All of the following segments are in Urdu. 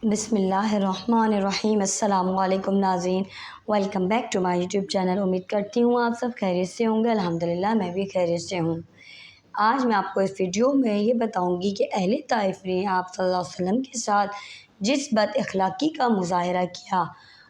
بسم اللہ الرحمن الرحیم۔ السلام علیکم ناظرین، welcome back to my YouTube channel. امید کرتی ہوں آپ سب خیریت سے ہوں گے۔ الحمدللہ میں بھی خیریت سے ہوں۔ آج میں آپ کو اس ویڈیو میں یہ بتاؤں گی کہ اہل طائف نے آپ صلی اللہ علیہ وسلم کے ساتھ جس بد اخلاقی کا مظاہرہ کیا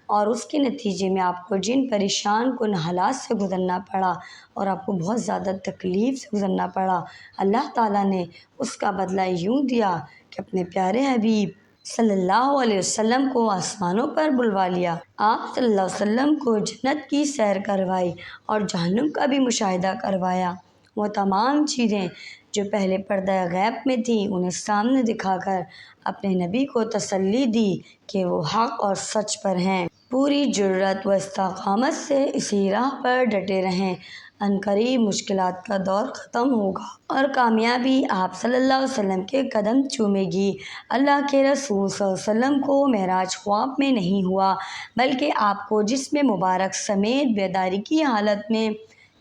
اور اس کے نتیجے میں آپ کو جن پریشان کن حالات سے گزرنا پڑا اور آپ کو بہت زیادہ تکلیف سے گزرنا پڑا، اللہ تعالیٰ نے اس کا بدلہ یوں دیا کہ اپنے پیارے حبیب صلی اللہ علیہ وسلم کو آسمانوں پر بلوا لیا۔ آپ صلی اللہ علیہ وسلم کو جنت کی سیر کروائی اور جہنم کا بھی مشاہدہ کروایا۔ وہ تمام چیزیں جو پہلے پردہ غیب میں تھیں انہیں سامنے دکھا کر اپنے نبی کو تسلی دی کہ وہ حق اور سچ پر ہیں۔ پوری جرأت و استقامت سے اسی راہ پر ڈٹے رہیں۔ عنقریب مشکلات کا دور ختم ہوگا اور کامیابی آپ صلی اللہ علیہ وسلم کے قدم چومے گی۔ اللہ کے رسول صلی اللہ علیہ وسلم کو معراج خواب میں نہیں ہوا، بلکہ آپ کو جسم مبارک سمیت بیداری کی حالت میں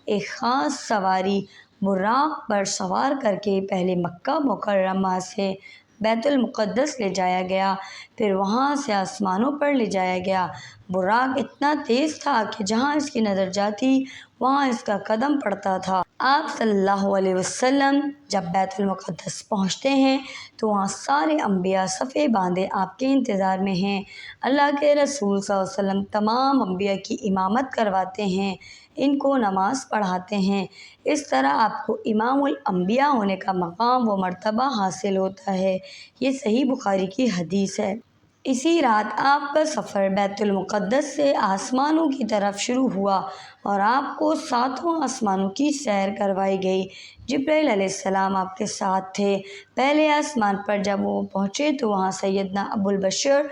ایک خاص سواری براق پر سوار کر کے پہلے مکہ مکرمہ سے بیت المقدس لے جایا گیا، پھر وہاں سے آسمانوں پر لے جایا گیا۔ براق اتنا تیز تھا کہ جہاں اس کی نظر جاتی وہاں اس کا قدم پڑتا تھا۔ آپ صلی اللہ علیہ وسلم جب بیت المقدس پہنچتے ہیں تو وہاں سارے انبیاء صفے باندھے آپ کے انتظار میں ہیں۔ اللہ کے رسول صلی اللہ علیہ وسلم تمام انبیاء کی امامت کرواتے ہیں، ان کو نماز پڑھاتے ہیں۔ اس طرح آپ کو امام الانبیاء ہونے کا مقام و مرتبہ حاصل ہوتا ہے۔ یہ صحیح بخاری کی حدیث ہے۔ اسی رات آپ کا سفر بیت المقدس سے آسمانوں کی طرف شروع ہوا اور آپ کو ساتوں آسمانوں کی سیر کروائی گئی۔ جبرائیل علیہ السلام آپ کے ساتھ تھے۔ پہلے آسمان پر جب وہ پہنچے تو وہاں سیدنا ابوالبشر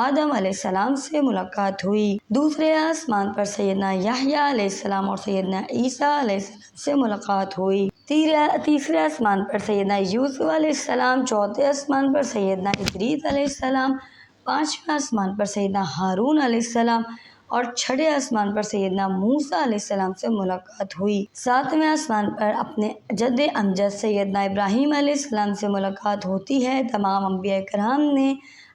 آدم علیہ السلام سے ملاقات ہوئی۔ دوسرے آسمان پر سیدنا یحییٰ علیہ السلام اور سیدنا عیسیٰ علیہ السلام سے ملاقات ہوئی۔ تیسرے آسمان پر سیدنا یوسف علیہ السلام، چوتھے آسمان پر سیدنا ادریس علیہ السلام، پانچویں آسمان پر سیدنا ہارون علیہ السلام اور چھٹے آسمان پر سیدنا موسیٰ علیہ السلام سے ملاقات ہوئی۔ ساتویں آسمان پر اپنے جد امجد سیدنا ابراہیم علیہ السلام سے ملاقات ہوتی ہے۔ تمام انبیاء کرام نے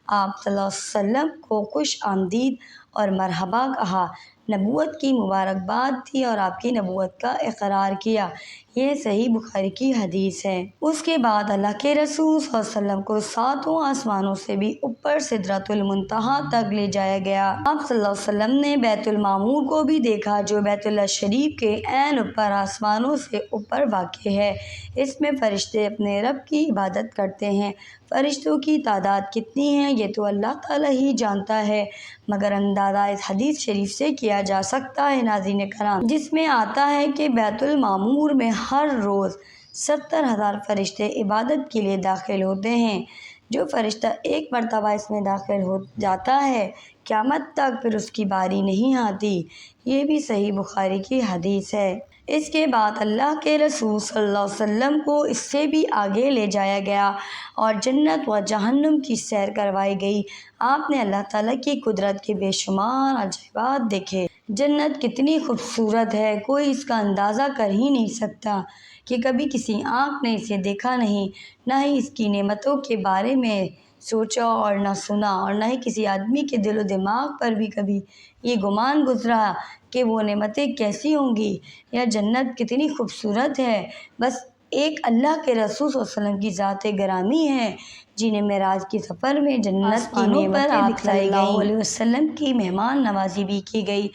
آپ صلی اللہ علیہ وسلم کو خوش آمدید اور مرحبا کہا، نبوت کی مبارکباد دی اور آپ کی نبوت کا اقرار کیا۔ یہ صحیح بخاری کی حدیث ہے۔ اس کے بعد اللہ کے رسول صلی اللہ علیہ وسلم کو ساتوں آسمانوں سے بھی اوپر سدرۃ المنتہا تک لے جایا گیا۔ آپ صلی اللہ علیہ وسلم نے بیت المعمور کو بھی دیکھا جو بیت اللہ شریف کے عین اوپر آسمانوں سے اوپر واقع ہے۔ اس میں فرشتے اپنے رب کی عبادت کرتے ہیں۔ فرشتوں کی تعداد کتنی ہے یہ تو اللہ تعالیٰ ہی جانتا ہے، مگر اندازہ اس حدیث شریف سے کیا جا سکتا ہے ناظرین کرام، جس میں آتا ہے کہ بیت المعمور میں ہر روز 70,000 فرشتے عبادت کے لیے داخل ہوتے ہیں۔ جو فرشتہ ایک مرتبہ اس میں داخل ہو جاتا ہے قیامت تک پھر اس کی باری نہیں آتی۔ یہ بھی صحیح بخاری کی حدیث ہے۔ اس کے بعد اللہ کے رسول صلی اللہ علیہ وسلم کو اس سے بھی آگے لے جایا گیا اور جنت و جہنم کی سیر کروائی گئی۔ آپ نے اللہ تعالیٰ کی قدرت کے بے شمار عجائبات دیکھے۔ جنت کتنی خوبصورت ہے، کوئی اس کا اندازہ کر ہی نہیں سکتا کہ کبھی کسی آنکھ نے اسے دیکھا نہیں، نہ ہی اس کی نعمتوں کے بارے میں سوچا اور نہ سنا، اور نہ ہی کسی آدمی کے دل و دماغ پر بھی کبھی یہ گمان گزرا کہ وہ نعمتیں کیسی ہوں گی یا جنت کتنی خوبصورت ہے۔ بس ایک اللہ کے رسول صلی اللہ علیہ وسلم کی ذات گرامی ہے جنہیں معراج کے سفر میں جنت کی نعمتیں دکھلائی گئیں۔ صلی اللہ علیہ وسلم کی مہمان نوازی بھی کی گئی۔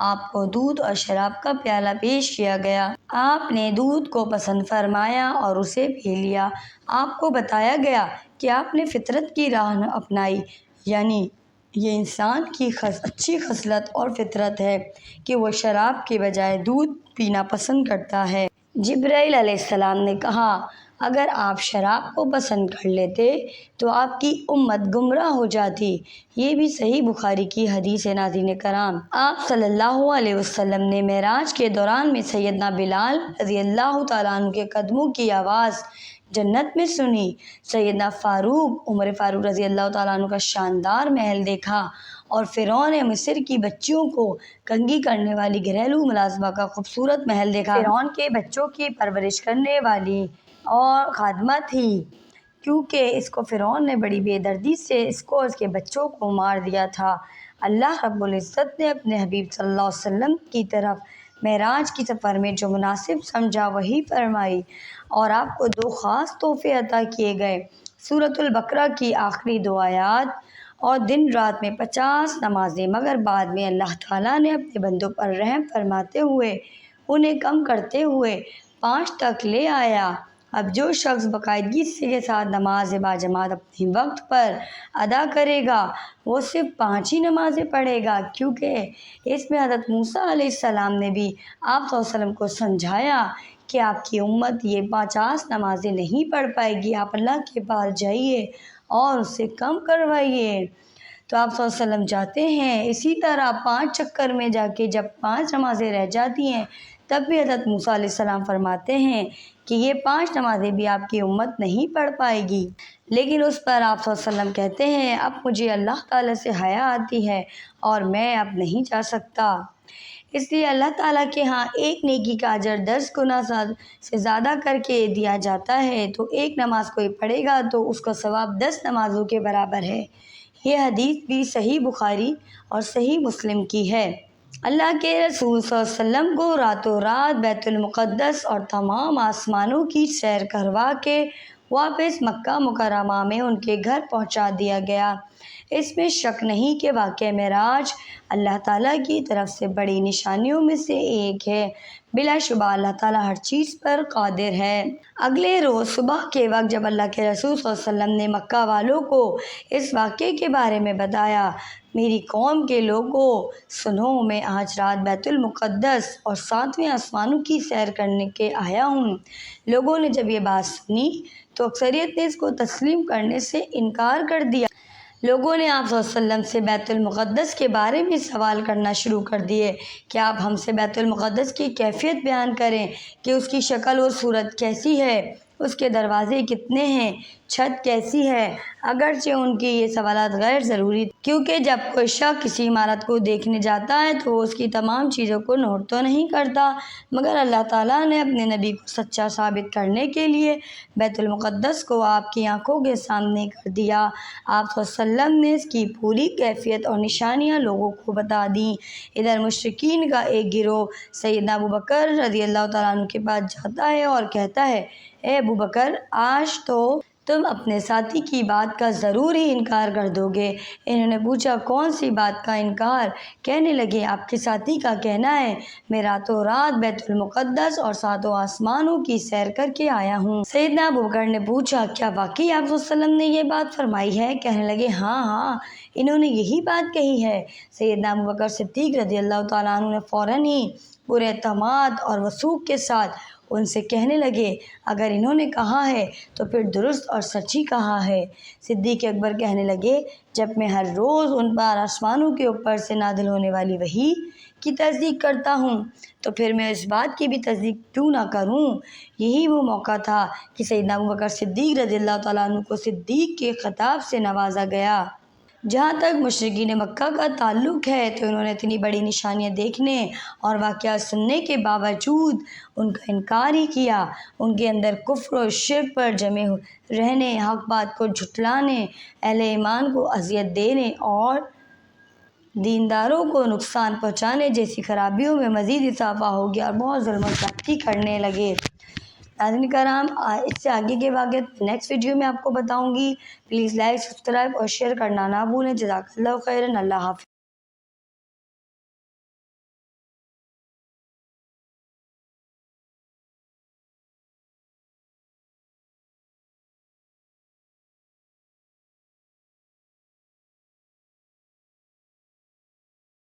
آپ کو دودھ اور شراب کا پیالہ پیش کیا گیا۔ آپ نے دودھ کو پسند فرمایا اور اسے پی لیا۔ آپ کو بتایا گیا کہ آپ نے فطرت کی راہ اپنائی، یعنی یہ انسان کی اچھی خصلت اور فطرت ہے کہ وہ شراب کے بجائے دودھ پینا پسند کرتا ہے۔ جبرائیل علیہ السلام نے کہا اگر آپ شراب کو پسند کر لیتے تو آپ کی امت گمراہ ہو جاتی۔ یہ بھی صحیح بخاری کی حدیث ہے ناظرین کرام۔ آپ صلی اللہ علیہ وسلم نے معراج کے دوران میں سیدنا بلال رضی اللہ تعالیٰ عنہ کے قدموں کی آواز جنت میں سنی، سیدنا عمر فاروق رضی اللہ تعالیٰ عنہ کا شاندار محل دیکھا اور فرعون مصر کی بچیوں کو کنگھی کرنے والی گھریلو ملازمہ کا خوبصورت محل دیکھا۔ فرعون کے بچوں کی پرورش کرنے والی اور خادمہ تھی، کیونکہ اس کو فرعون نے بڑی بے دردی سے اس کو اور اس کے بچوں کو مار دیا تھا۔ اللہ رب العزت نے اپنے حبیب صلی اللہ علیہ وسلم کی طرف معراج کی سفر میں جو مناسب سمجھا وہی فرمائی اور آپ کو 2 خاص تحفے عطا کیے گئے، سورۃ البقرہ کی آخری 2 آیات اور دن رات میں 50 نمازیں، مگر بعد میں اللہ تعالیٰ نے اپنے بندوں پر رحم فرماتے ہوئے انہیں کم کرتے ہوئے 5 تک لے آیا۔ اب جو شخص باقاعدگی کے ساتھ نماز باجماعت اپنے وقت پر ادا کرے گا وہ صرف 5 ہی نمازیں پڑھے گا، کیونکہ اس میں حضرت موسیٰ علیہ السلام نے بھی آپ صلی اللہ علیہ وسلم کو سمجھایا کہ آپ کی امت یہ 50 نمازیں نہیں پڑھ پائے گی، آپ اللہ کے پاس جائیے اور اسے کم کروائیے۔ تو آپ صلی اللہ علیہ وسلم جاتے ہیں، اسی طرح 5 چکر میں جا کے جب 5 نمازیں رہ جاتی ہیں تب بھی حضرت موسیٰ علیہ السلام فرماتے ہیں کہ یہ 5 نمازیں بھی آپ کی امت نہیں پڑھ پائے گی، لیکن اس پر آپ صلی اللہ علیہ وسلم کہتے ہیں اب مجھے اللہ تعالیٰ سے حیا آتی ہے اور میں اب نہیں جا سکتا۔ اس لیے اللہ تعالیٰ کے ہاں ایک نیکی کا اجر 10 گنا سے زیادہ کر کے دیا جاتا ہے، تو ایک نماز کوئی پڑھے گا تو اس کا ثواب 10 نمازوں کے برابر ہے۔ یہ حدیث بھی صحیح بخاری اور صحیح مسلم کی ہے۔ اللہ کے رسول صلی اللہ علیہ وسلم کو راتوں رات بیت المقدس اور تمام آسمانوں کی سیر کروا کے واپس مکہ مکرمہ میں ان کے گھر پہنچا دیا گیا۔ اس میں شک نہیں کہ واقعہ معراج اللہ تعالیٰ کی طرف سے بڑی نشانیوں میں سے ایک ہے۔ بلا شبہ اللہ تعالیٰ ہر چیز پر قادر ہے۔ اگلے روز صبح کے وقت جب اللہ کے رسول صلی اللہ علیہ وسلم نے مکہ والوں کو اس واقعے کے بارے میں بتایا، میری قوم کے لوگوں سنو، میں آج رات بیت المقدس اور 7ویں آسمانوں کی سیر کرنے کے آیا ہوں۔ لوگوں نے جب یہ بات سنی تو اکثریت نے اس کو تسلیم کرنے سے انکار کر دیا۔ لوگوں نے آپ صلی اللہ علیہ وسلم سے بیت المقدس کے بارے میں سوال کرنا شروع کر دیے کہ آپ ہم سے بیت المقدس کی کیفیت بیان کریں کہ اس کی شکل و صورت کیسی ہے، اس کے دروازے کتنے ہیں، چھت کیسی ہے۔ اگرچہ ان کی یہ سوالات غیر ضروری تھے، کیونکہ جب کوئی شخص کسی عمارت کو دیکھنے جاتا ہے تو وہ اس کی تمام چیزوں کو نوٹ تو نہیں کرتا، مگر اللہ تعالیٰ نے اپنے نبی کو سچا ثابت کرنے کے لیے بیت المقدس کو آپ کی آنکھوں کے سامنے کر دیا۔ آپ صلی اللہ علیہ وسلم نے اس کی پوری کیفیت اور نشانیاں لوگوں کو بتا دیں۔ ادھر مشرکین کا ایک گروہ سیدنا ابوبکر رضی اللہ تعالیٰ عنہ کے پاس جاتا ہے اور کہتا ہے، اے ابوبکر، آج تو تم اپنے ساتھی کی بات کا ضرور ہی انکار کر دو گے۔ انہوں نے پوچھا، کون سی بات کا انکار؟ کہنے لگے، آپ کے ساتھی کا کہنا ہے میں راتوں رات بیت المقدس اور 7 آسمانوں کی سیر کر کے آیا ہوں۔ سیدنا ابوبکر نے پوچھا، کیا واقعی آپ صلی اللہ علیہ وسلم نے یہ بات فرمائی ہے؟ کہنے لگے، ہاں ہاں، انہوں نے یہی بات کہی ہے۔ سیدنا ابوبکر صدیق رضی اللہ تعالیٰ عنہ نے فوراً ہی پورے اعتماد اور وثوق کے ساتھ ان سے کہنے لگے، اگر انہوں نے کہا ہے تو پھر درست اور سچی کہا ہے۔ صدیق اکبر کہنے لگے، جب میں ہر روز ان پر آسمانوں کے اوپر سے نازل ہونے والی وحی کی تصدیق کرتا ہوں تو پھر میں اس بات کی بھی تصدیق کیوں نہ کروں۔ یہی وہ موقع تھا کہ سیدنا ابوبکر صدیق رضی اللہ تعالیٰ عنہ کو صدیق کے خطاب سے نوازا گیا۔ جہاں تک مشرکین مکہ کا تعلق ہے تو انہوں نے اتنی بڑی نشانیاں دیکھنے اور واقعات سننے کے باوجود ان کا انکار ہی کیا۔ ان کے اندر کفر و شرک پر جمے رہنے، حق بات کو جھٹلانے، اہل ایمان کو اذیت دینے اور دینداروں کو نقصان پہنچانے جیسی خرابیوں میں مزید اضافہ ہو گیا اور بہت ظلم و زیادتی کرنے لگے۔ ناظرین کرام، اس سے آگے کے واقعات نیکسٹ ویڈیو میں آپ کو بتاؤں گی۔ پلیز لائک، سبسکرائب اور شیئر کرنا نہ بھولیں۔ جزاک اللہ خیرن۔ اللہ حافظ۔